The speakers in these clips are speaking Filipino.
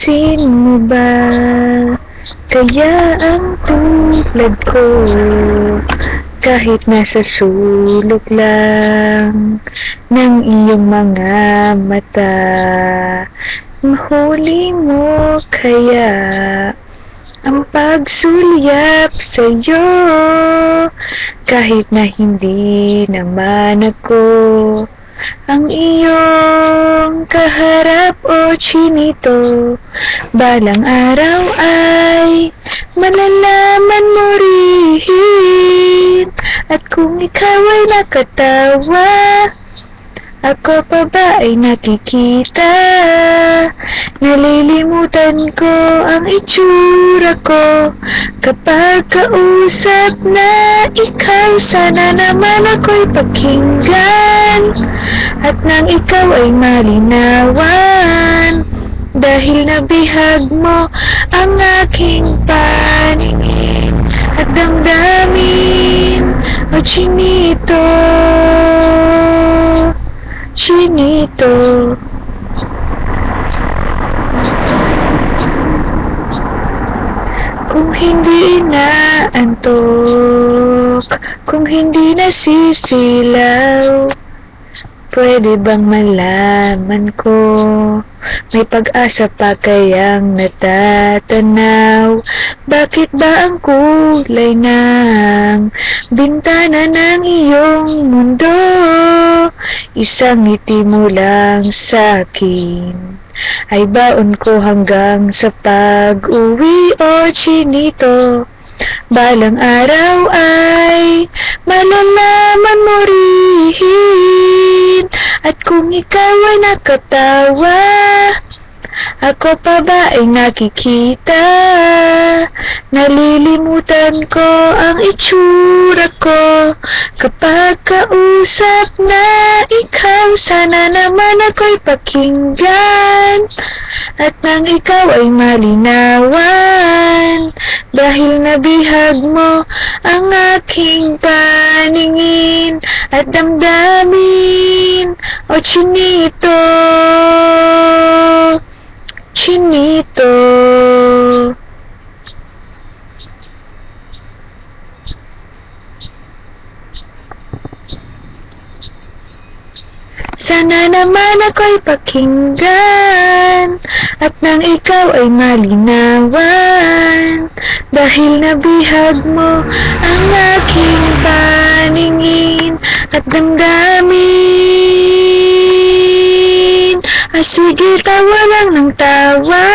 Pansin mo ba, kaya ang tulad ko, kahit nasa sulok lang ng iyong mga mata, mahuli mo kaya ang pagsulyap sa'yo, kahit na hindi naman ako ang iyong kaharap o chinito. Balang araw ay malalaman mo rin, at kung ikaw ay nakatawa, ako pa ba ay nakikita? Nalilimutan ko ang itsura ko kapag kausap na ikaw. Sana naman ako'y pakinggan, at nang ikaw ay malinawan, dahil nabihag mo ang aking paningin at damdamin. O chinito, chinito, kung hindi inaantok, kung hindi nasisilaw, pwede bang malaman ko, may pag-asa pa kayang natatanaw? Bakit ba ang kulay ng bintana ng iyong mundo isang ngiti mo lang sa'kin? Ay baon ko hanggang sa pag-uwi, o chinito. Balang araw ay malalaman mo rin, at kung ikaw ay nakatawa, ako pa ba ay nakikita? Nalilimutan ko ang itsura ko kapag kausap na ikaw. Sana naman ako'y pakinggan, at nang ikaw ay malinawan, dahil nabihag mo ang aking paningin at damdamin. O chinito, chinito, sana naman ako'y pakinggan, at nang ikaw ay malinawan, dahil nabihag mo ang aking paningin at damdamin. Sige, tawa lang ng tawa,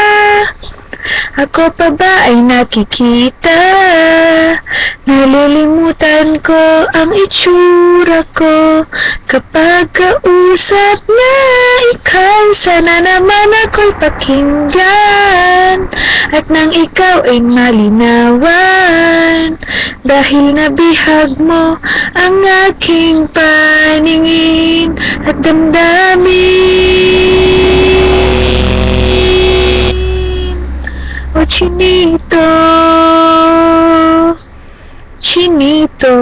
ako pa ba ay nakikita? Nalilimutan ko ang itsura ko kapag kausap na ikaw. Sana naman ako'y pakinggan, at nang ikaw ay malinawan, dahil nabihag mo ang aking paningin at damdamin. O chinito, chinito.